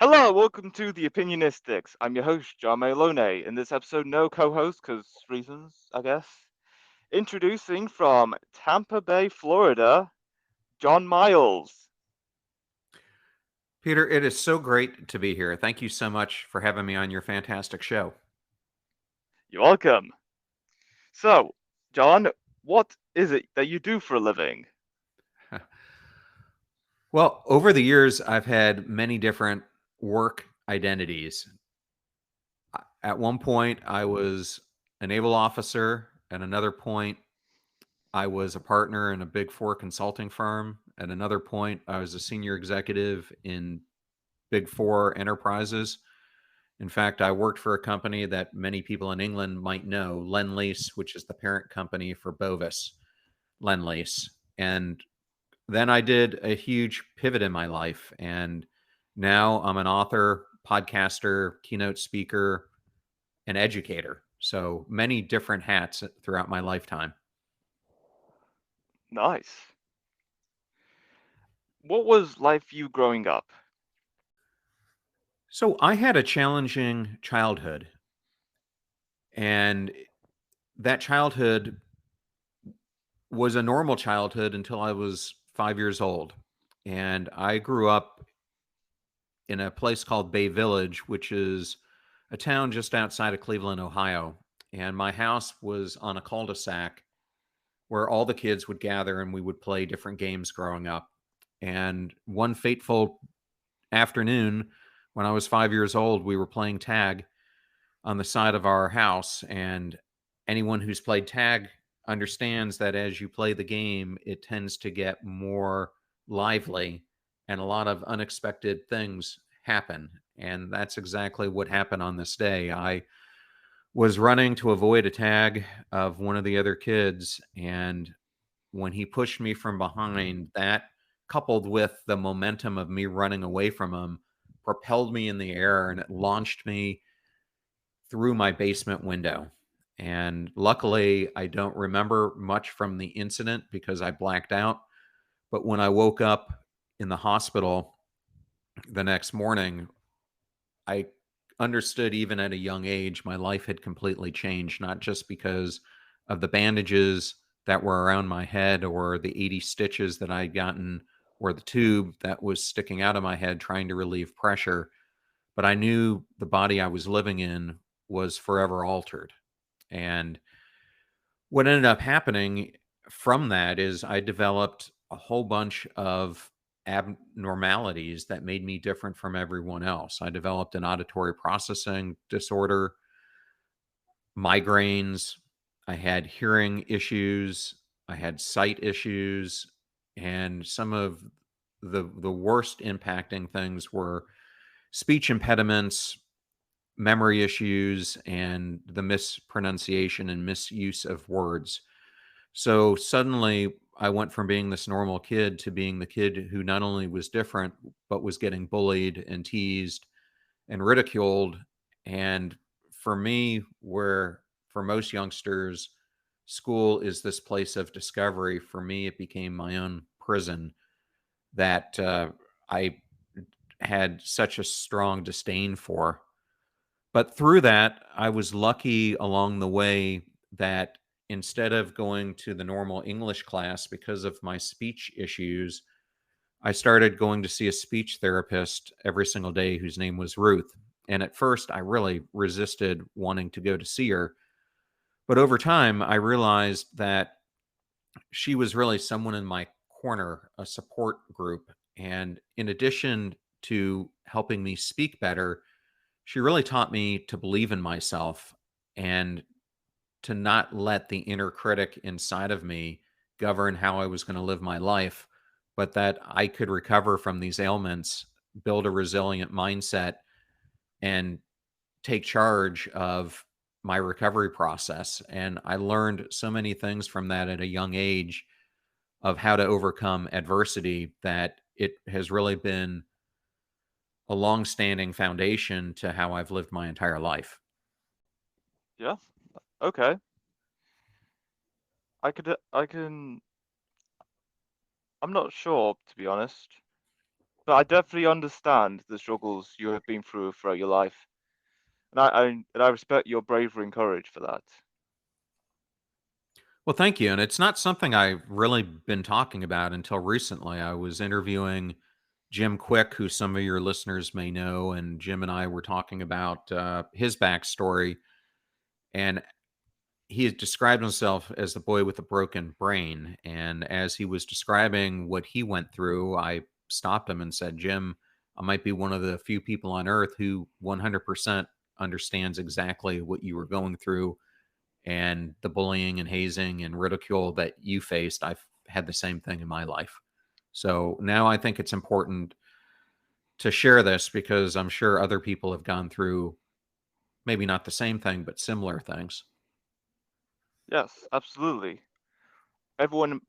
Hello, welcome to the Opinionistics. I'm your host, John Malone. In this episode, no co-host, because reasons, I guess. Introducing from Tampa Bay, Florida, John Miles. Peter, it is so great to be here. Thank you so much for having me on your fantastic show. You're welcome. So, John, what is it that you do for a living? Well, over the years, I've had many different work identities. At one point, I was a naval officer. At another point, I was a partner in a big four consulting firm. At another point, I was a senior executive in big four enterprises. In fact, I worked for a company that many people in England might know, Lendlease, which is the parent company for Bovis Lendlease. And then I did a huge pivot in my life. And now I'm an author, podcaster, keynote speaker, and educator. So many different hats throughout my lifetime. Nice. What was life for you growing up? So I had a challenging childhood. And that childhood was a normal childhood until I was 5 years old. And I grew up in a place called Bay Village, which is a town just outside of Cleveland, Ohio. And my house was on a cul de sac where all the kids would gather and we would play different games growing up. And one fateful afternoon, when I was 5 years old, we were playing tag on the side of our house. And anyone who's played tag understands that as you play the game, it tends to get more lively and a lot of unexpected things happen. And that's exactly what happened on this day. I was running to avoid a tag of one of the other kids. And when he pushed me from behind, that coupled with the momentum of me running away from him propelled me in the air and it launched me through my basement window. And luckily, I don't remember much from the incident because I blacked out. But when I woke up in the hospital the next morning, I understood even at a young age my life had completely changed, not just because of the bandages that were around my head or the 80 stitches that I'd gotten or the tube that was sticking out of my head trying to relieve pressure, but I knew the body I was living in was forever altered. And what ended up happening from that is I developed a whole bunch of abnormalities that made me different from everyone else. I developed an auditory processing disorder, migraines, I had hearing issues, I had sight issues, and some of the worst impacting things were speech impediments, memory issues, and the mispronunciation and misuse of words. So suddenly I went from being this normal kid to being the kid who not only was different, but was getting bullied and teased and ridiculed. And for me, where for most youngsters, school is this place of discovery, for me, it became my own prison that I had such a strong disdain for. But through that, I was lucky along the way that instead of going to the normal English class because of my speech issues, I started going to see a speech therapist every single day whose name was Ruth. And at first, I really resisted wanting to go to see her. But over time, I realized that she was really someone in my corner, a support group. And in addition to helping me speak better, she really taught me to believe in myself and to not let the inner critic inside of me govern how I was going to live my life, but that I could recover from these ailments, build a resilient mindset, and take charge of my recovery process. And I learned so many things from that at a young age of how to overcome adversity that it has really been a long-standing foundation to how I've lived my entire life. Yeah, okay. I can. I'm not sure, to be honest. but I definitely understand the struggles you have been through throughout your life, and I respect your bravery and courage for that. Well, thank you. And it's not something I've really been talking about until recently. I was interviewing Jim Quick, who some of your listeners may know, and Jim and I were talking about his backstory. And he had described himself as the boy with a broken brain. And as he was describing what he went through, I stopped him and said, Jim, I might be one of the few people on earth who 100% understands exactly what you were going through and the bullying and hazing and ridicule that you faced. I've had the same thing in my life. So now I think it's important to share this because I'm sure other people have gone through maybe not the same thing, but similar things. Yes, absolutely. Everyone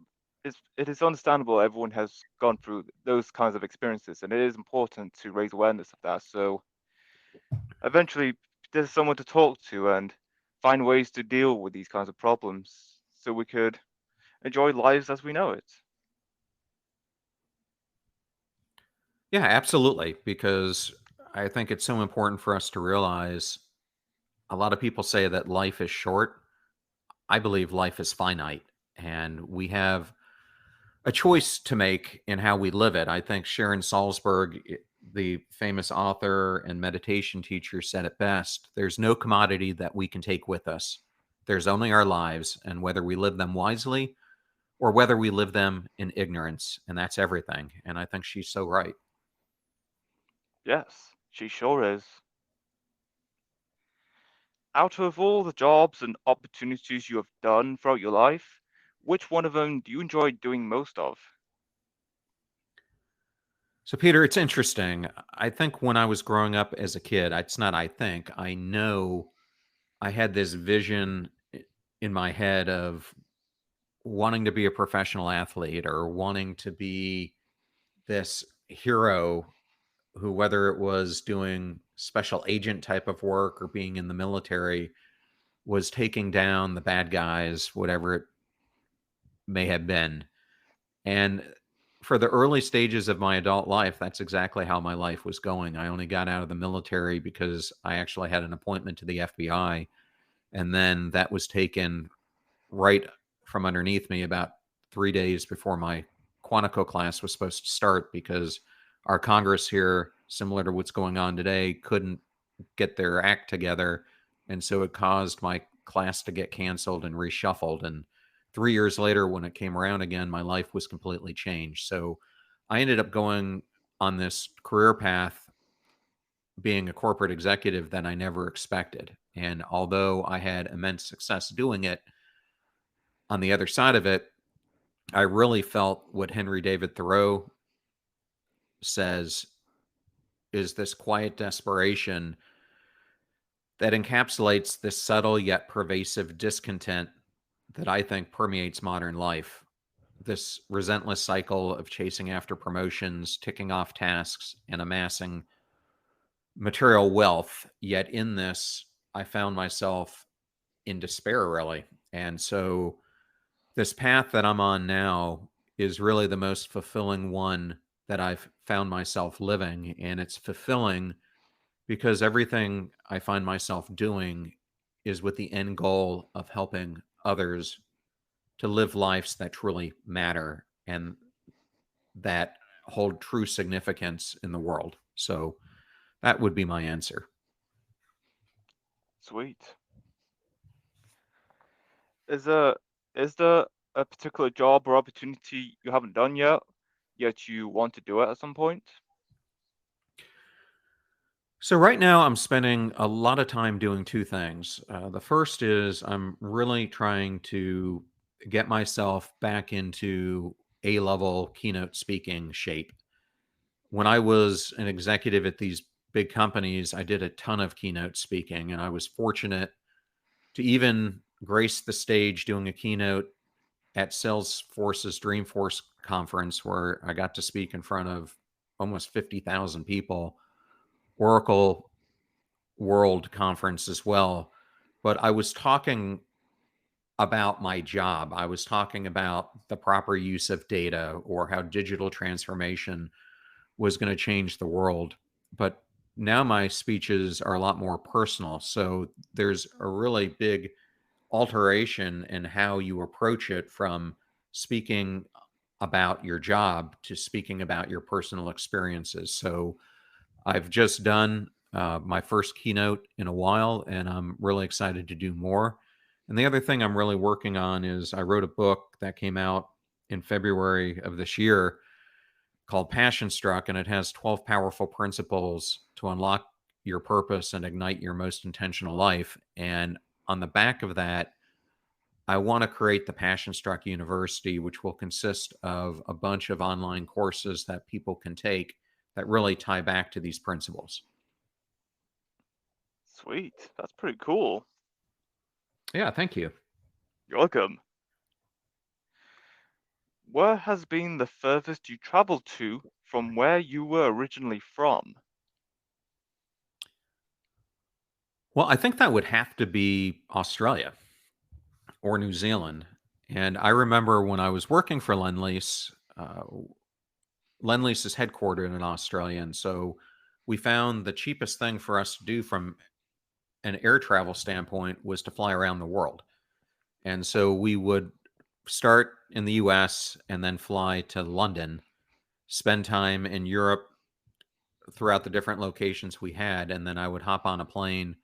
it is understandable everyone has gone through those kinds of experiences, and it is important to raise awareness of that. So eventually, there's someone to talk to and find ways to deal with these kinds of problems, so we could enjoy lives as we know it. Yeah, absolutely. Because I think it's so important for us to realize a lot of people say that life is short. I believe life is finite, and we have a choice to make in how we live it. I think Sharon Salzberg, the famous author and meditation teacher, said it best. There's no commodity that we can take with us. There's only our lives, and whether we live them wisely or whether we live them in ignorance, and that's everything. And I think she's so right. Yes, she sure is. Out of all the jobs and opportunities you have done throughout your life, which one of them do you enjoy doing most of? So, Peter, it's interesting. I think when I was growing up as a kid, it's not I think, I know I had this vision in my head of wanting to be a professional athlete or wanting to be this hero who, whether it was doing special agent type of work or being in the military, was taking down the bad guys, whatever it may have been. And for the early stages of my adult life, that's exactly how my life was going. I only got out of the military because I actually had an appointment to the FBI. And then that was taken right from underneath me about 3 days before my Quantico class was supposed to start because our Congress here, similar to what's going on today, couldn't get their act together. And so it caused my class to get canceled and reshuffled. And 3 years later, when it came around again, my life was completely changed. So I ended up going on this career path, being a corporate executive that I never expected. And although I had immense success doing it, on the other side of it, I really felt what Henry David Thoreau says is this quiet desperation that encapsulates this subtle yet pervasive discontent that I think permeates modern life. This relentless cycle of chasing after promotions, ticking off tasks, and amassing material wealth. Yet in this, I found myself in despair, really. And so, this path that I'm on now is really the most fulfilling one that I've found myself living. And it's fulfilling because everything I find myself doing is with the end goal of helping others to live lives that truly matter and that hold true significance in the world. So that would be my answer. Sweet. Is there is there a particular job or opportunity you haven't done yet you want to do it at some point? So right now I'm spending a lot of time doing two things. The first is I'm really trying to get myself back into A-level keynote speaking shape. When I was an executive at these big companies, I did a ton of keynote speaking, and I was fortunate to even grace the stage doing a keynote at Salesforce's Dreamforce conference, where I got to speak in front of almost 50,000 people. Oracle World conference as well. But I was talking about my job. I was talking about the proper use of data or how digital transformation was going to change the world. But now my speeches are a lot more personal. So there's a really big alteration in how you approach it, from speaking about your job to speaking about your personal experiences. So I've just done my first keynote in a while, and I'm really excited to do more. And the other thing I'm really working on is I wrote a book that came out in February of this year called Passion Struck, and it has 12 powerful principles to unlock your purpose and ignite your most intentional life. And on the back of that, I want to create the Passion Struck University, which will consist of a bunch of online courses that people can take that really tie back to these principles. Sweet. That's pretty cool. Yeah, thank you. You're welcome. Where has been the furthest you traveled to from where you were originally from? Well, I think that would have to be Australia or New Zealand. And I remember when I was working for Lendlease, Lendlease is headquartered in Australia. And so we found the cheapest thing for us to do from an air travel standpoint was to fly around the world. And so we would start in the US and then fly to London, spend time in Europe throughout the different locations we had. And then I would hop on a plane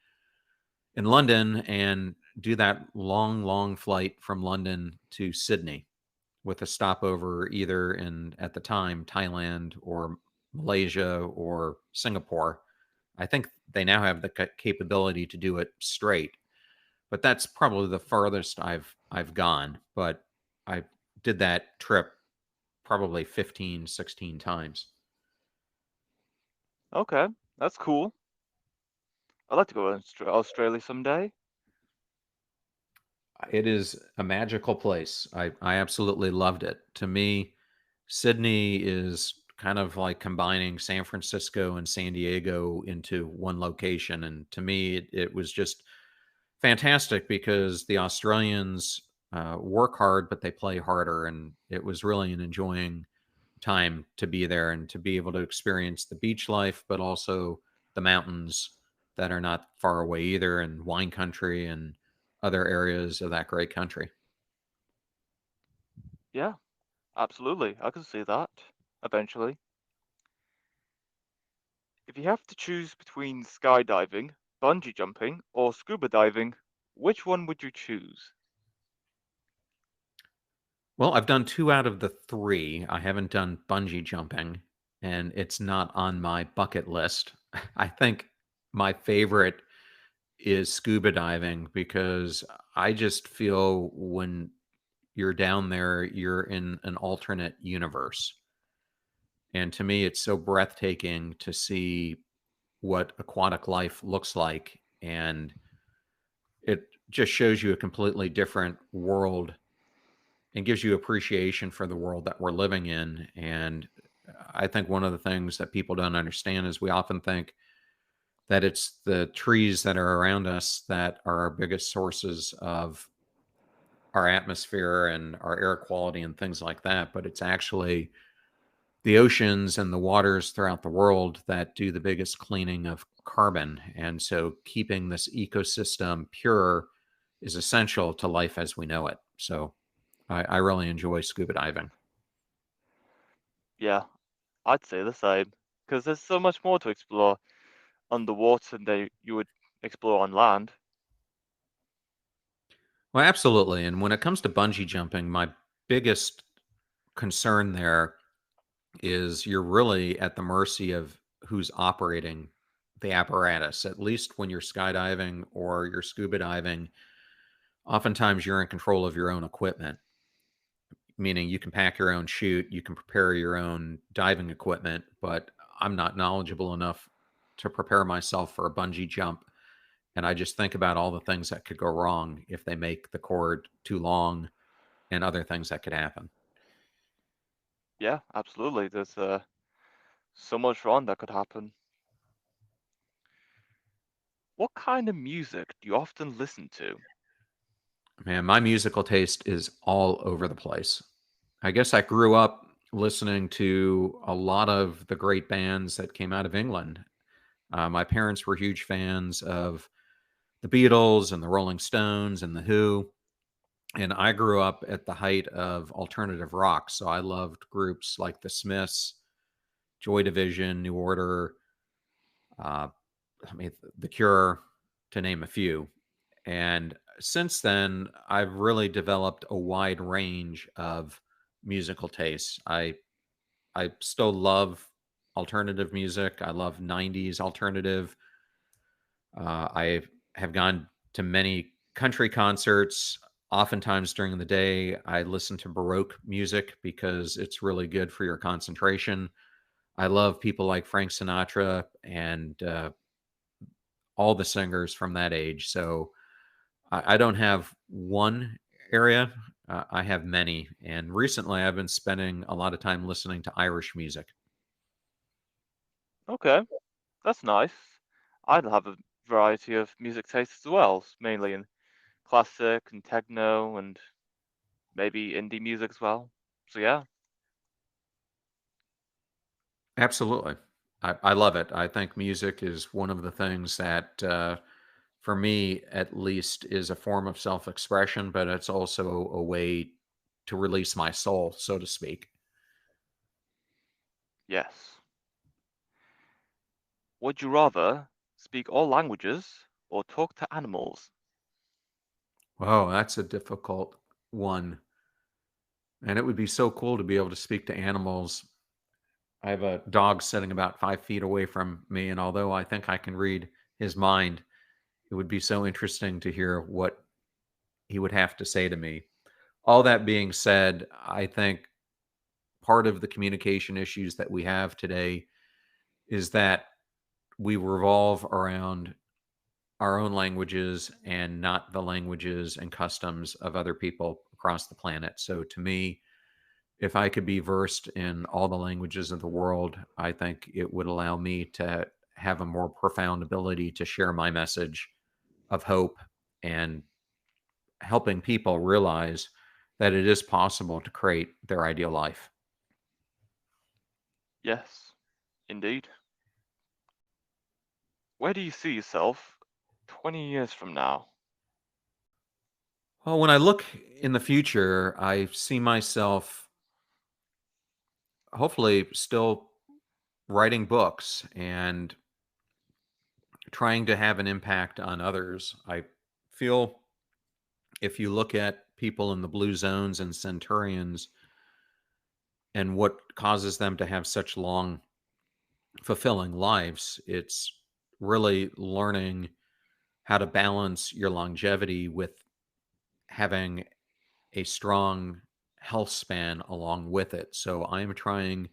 in London and do that long, long flight from London to Sydney with a stopover either in, at the time, Thailand or Malaysia or Singapore. I think they now have the capability to do it straight, but that's probably the farthest I've gone. But I did that trip probably 15, 16 times. Okay, that's cool. I'd like to go to Australia someday. It is a magical place. I absolutely loved it. To me, Sydney is kind of like combining San Francisco and San Diego into one location. And to me, it was just fantastic because the Australians work hard, but they play harder. And it was really an enjoying time to be there and to be able to experience the beach life, but also the mountains that are not far away either, and wine country and other areas of that great country. Yeah, absolutely. I can see that eventually. If you have to choose between skydiving, bungee jumping, or scuba diving, which one would you choose? Well, I've done two out of the three. I haven't done bungee jumping, and it's not on my bucket list. I think my favorite is scuba diving because I just feel when you're down there, you're in an alternate universe. And to me, it's so breathtaking to see what aquatic life looks like. And it just shows you a completely different world and gives you appreciation for the world that we're living in. And I think one of the things that people don't understand is we often think that it's the trees that are around us that are our biggest sources of our atmosphere and our air quality and things like that. But it's actually the oceans and the waters throughout the world that do the biggest cleaning of carbon. And so keeping this ecosystem pure is essential to life as we know it. So I really enjoy scuba diving. Yeah, I'd say the same, because there's so much more to explore underwater than you would explore on land. Well, absolutely. And when it comes to bungee jumping, my biggest concern there is you're really at the mercy of who's operating the apparatus. At least when you're skydiving or you're scuba diving, oftentimes you're in control of your own equipment, meaning you can pack your own chute, you can prepare your own diving equipment, but I'm not knowledgeable enough to prepare myself for a bungee jump. And I just think about all the things that could go wrong if they make the cord too long and other things that could happen. Yeah, absolutely. There's so much wrong that could happen. What kind of music do you often listen to? Man, my musical taste is all over the place. I guess I grew up. listening to a lot of the great bands that came out of England. My parents were huge fans of the Beatles and the Rolling Stones and the Who. And I grew up at the height of alternative rock. So I loved groups like the Smiths, Joy Division, New Order, uh, I mean, The Cure, to name a few. And since then, I've really developed a wide range of musical tastes. I still love alternative music. I love 90s alternative. I have gone to many country concerts. Oftentimes during the day, I listen to Baroque music because it's really good for your concentration. I love people like Frank Sinatra and all the singers from that age. So I don't have one area. I have many. And recently, I've been spending a lot of time listening to Irish music. Okay, that's nice. I'd have a variety of music tastes as well, mainly in classic and techno and maybe indie music as well. So yeah, Absolutely. I love it. I think music is one of the things that, for me at least, is a form of self expression, but it's also a way to release my soul, so to speak. yes. Would you rather speak all languages or talk to animals? Oh, that's a difficult one. And it would be so cool to be able to speak to animals. I have a dog sitting about 5 feet away from me, and although I think I can read his mind, it would be so interesting to hear what he would have to say to me. All that being said, I think part of the communication issues that we have today is that we revolve around our own languages and not the languages and customs of other people across the planet. So to me, if I could be versed in all the languages of the world, I think it would allow me to have a more profound ability to share my message of hope and helping people realize that it is possible to create their ideal life. Yes, indeed. Where do you see yourself 20 years from now? Well, when I look in the future, I see myself hopefully still writing books and trying to have an impact on others. I feel if you look at people in the blue zones and centurions and what causes them to have such long, fulfilling lives, it's really learning how to balance your longevity with having a strong health span along with it. So I'm trying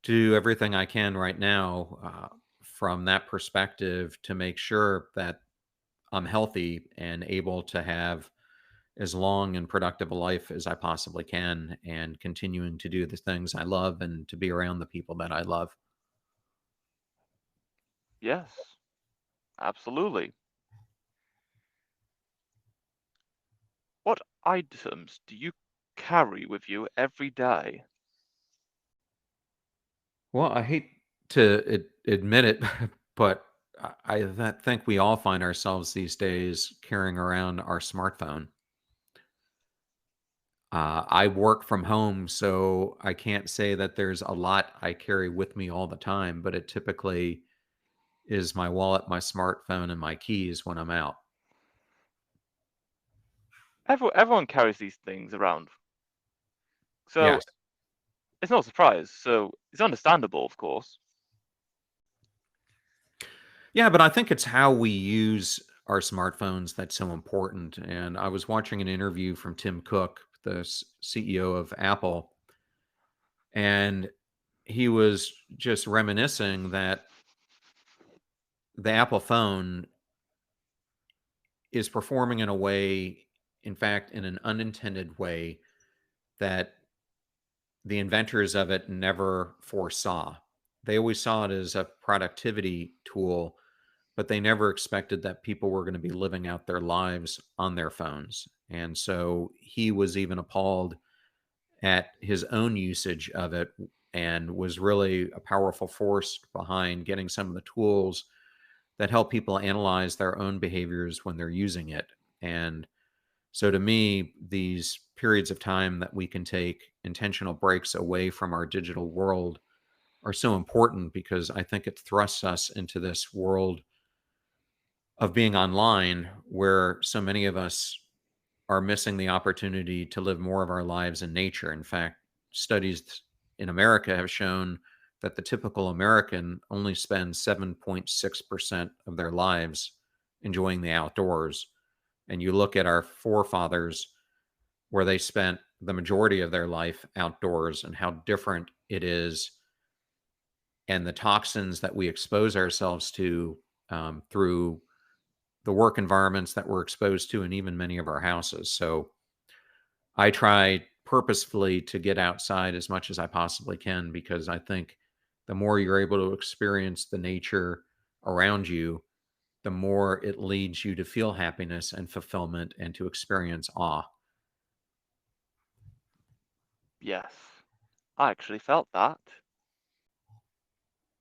to do everything I can right now from that perspective to make sure that I'm healthy and able to have as long and productive a life as I possibly can and continuing to do the things I love and to be around the people that I love. Yes, absolutely. What items do you carry with you every day? Well, I hate to admit it, but think we all find ourselves these days carrying around our smartphone. I work from home, so I can't say that there's a lot I carry with me all the time, but it typically is my wallet, my smartphone, and my keys when I'm out. Everyone carries these things around, so Yes. it's not a surprise. So it's understandable, of course. Yeah, but I think it's how we use our smartphones that's so important. And I was watching an interview from Tim Cook, the CEO of Apple, and he was just reminiscing that the Apple phone is performing in a way, in fact, in an unintended way that the inventors of it never foresaw. They always saw it as a productivity tool, but they never expected that people were going to be living out their lives on their phones. And so he was even appalled at his own usage of it and was really a powerful force behind getting some of the tools that help people analyze their own behaviors when they're using it. And so to me, these periods of time that we can take intentional breaks away from our digital world are so important because I think it thrusts us into this world of being online where so many of us are missing the opportunity to live more of our lives in nature. In fact, studies in America have shown that the typical American only spends 7.6% of their lives enjoying the outdoors. And you look at our forefathers, where they spent the majority of their life outdoors, and how different it is, and the toxins that we expose ourselves to through the work environments that we're exposed to, and even many of our houses. So I try purposefully to get outside as much as I possibly can because I think the more you're able to experience the nature around you, the more it leads you to feel happiness and fulfillment and to experience awe. Yes, I actually felt that.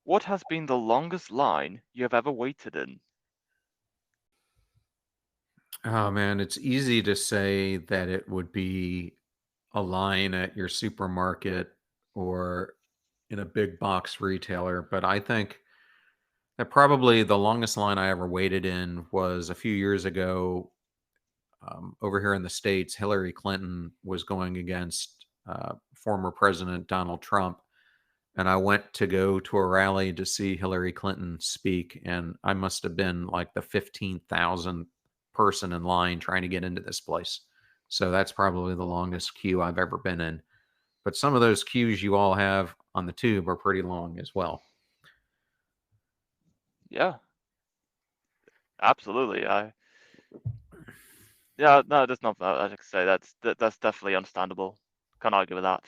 What has been the longest line you have ever waited in? Oh man, it's easy to say that it would be a line at your supermarket or in a big box retailer, but I think that probably the longest line I ever waited in was a few years ago. Over here in the States, Hillary Clinton was going against former President Donald Trump. And I went to go to a rally to see Hillary Clinton speak. And I must have been like the 15,000th person in line trying to get into this place. So that's probably the longest queue I've ever been in. But some of those queues you all have on the tube are pretty long as well. Yeah, absolutely. Yeah, no, there's nothing I can say. That's definitely understandable. Can't argue with that.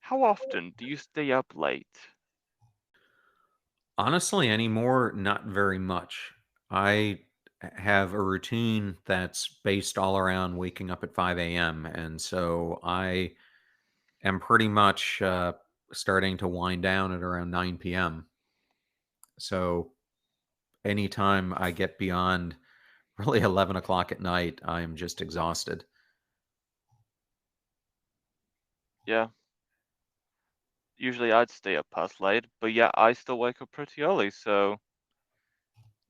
How often do you stay up late? Honestly, anymore, not very much. I have a routine that's based all around waking up at 5 a.m. And so I am pretty much starting to wind down at around 9 p.m. So anytime I get beyond really 11 o'clock at night, I'm just exhausted. Yeah, usually I'd stay up past late, but yeah, I still wake up pretty early. So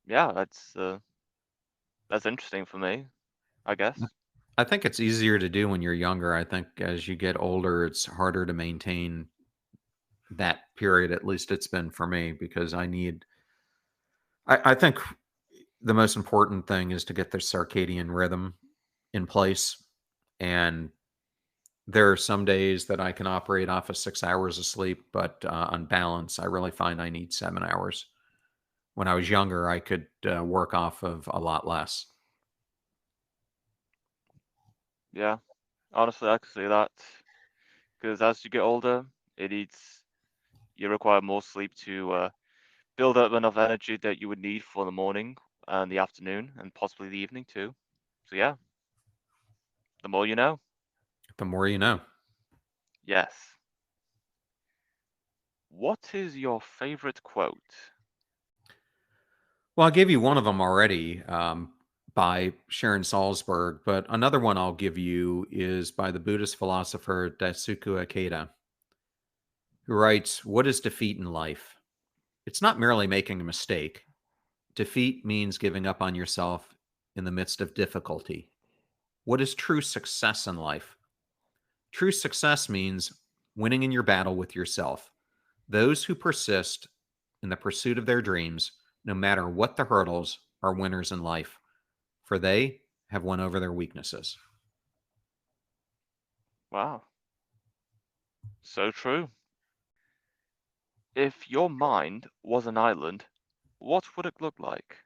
yeah, that's interesting for me, I guess. I think it's easier to do when you're younger. I think as you get older, it's harder to maintain that period. At least it's been for me because I think the most important thing is to get the circadian rhythm in place. And there are some days that I can operate off of 6 hours of sleep, but on balance, I really find I need 7 hours. When I was younger, I could work off of a lot less. Yeah, honestly, I can see that because as you get older, it needs you require more sleep to build up enough energy that you would need for the morning and the afternoon and possibly the evening too. So yeah, the more you know. The more you know. Yes. What is your favorite quote? Well, I gave you one of them already by Sharon Salzberg, but another one I'll give you is by the Buddhist philosopher Daisuke Ikeda, who writes, "What is defeat in life? It's not merely making a mistake. Defeat means giving up on yourself in the midst of difficulty. What is true success in life? True success means winning in your battle with yourself. Those who persist in the pursuit of their dreams, no matter what the hurdles, are winners in life, for they have won over their weaknesses." Wow, so true. If your mind was an island, what would it look like?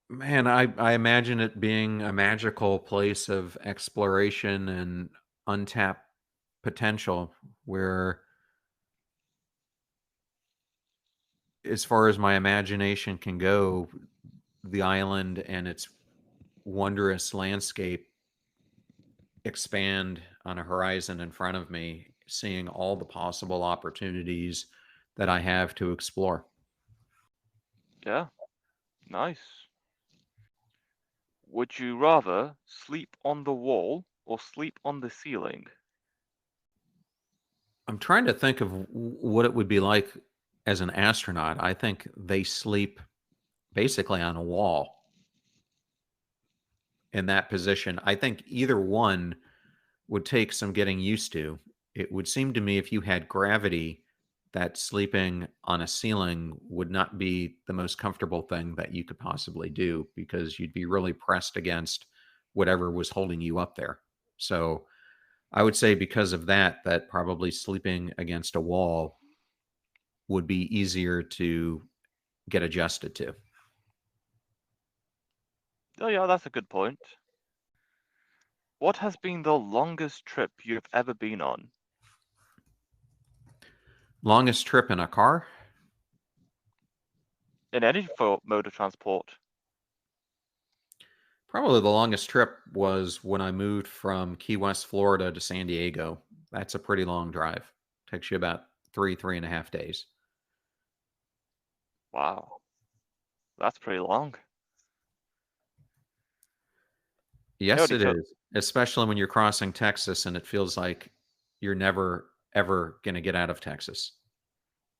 Man, I imagine it being a magical place of exploration and untapped potential where, as far as my imagination can go, the island and its wondrous landscape expand on a horizon in front of me, seeing all the possible opportunities that I have to explore. Yeah, nice. Would you rather sleep on the wall or sleep on the ceiling? I'm trying to think of what it would be like as an astronaut. I think they sleep basically on a wall in that position. I think either one would take some getting used to. It would seem to me if you had gravity, that sleeping on a ceiling would not be the most comfortable thing that you could possibly do because you'd be really pressed against whatever was holding you up there. So I would say because of that, that probably sleeping against a wall would be easier to get adjusted to. Oh, yeah, that's a good point. What has been the longest trip you've ever been on? Longest trip in a car? In any mode of transport? Probably the longest trip was when I moved from Key West, Florida to San Diego. That's a pretty long drive. Takes you about 3.5 days. Wow, that's pretty long. I Yes, only it took, is. Especially when you're crossing Texas and it feels like you're never, ever going to get out of Texas.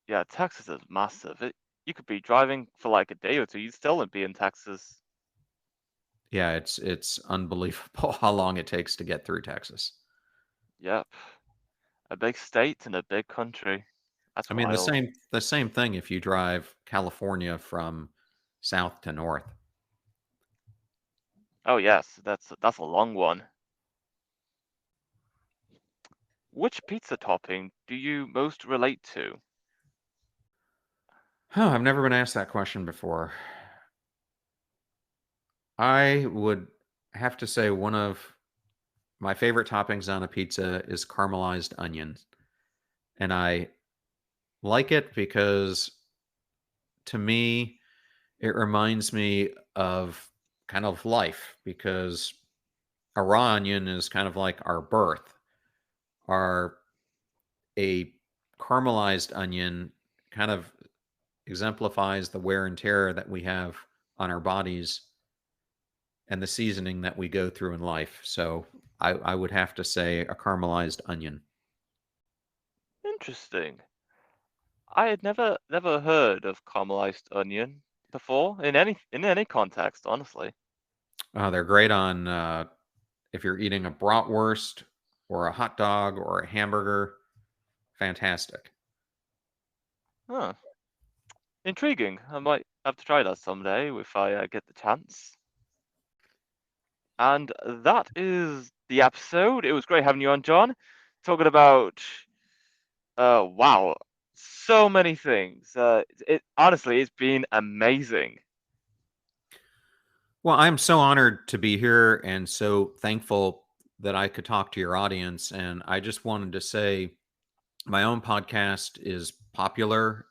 yeah, Texas is massive. You could be driving for like a day or two, you'd still be in Texas. Yeah, it's unbelievable how long it takes to get through Texas. Yep, a big state and a big country. That's I mean, the wild. same thing if you drive California from south to north. Oh yes, that's a long one. Which pizza topping do you most relate to? Oh, I've never been asked that question before. I would have to say one of my favorite toppings on a pizza is caramelized onions. And I like it because to me, it reminds me of kind of life because a raw onion is kind of like our birth. Our a caramelized onion kind of exemplifies the wear and tear that we have on our bodies and the seasoning that we go through in life. So I would have to say a caramelized onion. Interesting. I had never heard of caramelized onion before in any context, honestly. They're great on if you're eating a bratwurst or a hot dog or a hamburger. Fantastic. Huh. Intriguing. I might have to try that someday if I get the chance. And that is the episode. It was great having you on, John. Talking about wow, so many things. It honestly, it's been amazing. Well, I'm so honored to be here and so thankful that I could talk to your audience. And I just wanted to say my own podcast is popular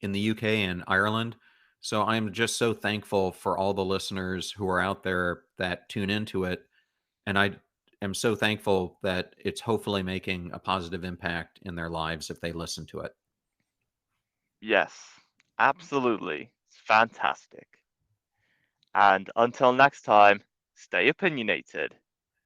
in the UK and Ireland. So I'm just so thankful for all the listeners who are out there that tune into it. And I am so thankful that it's hopefully making a positive impact in their lives if they listen to it. Yes, absolutely. It's fantastic. And until next time, stay opinionated.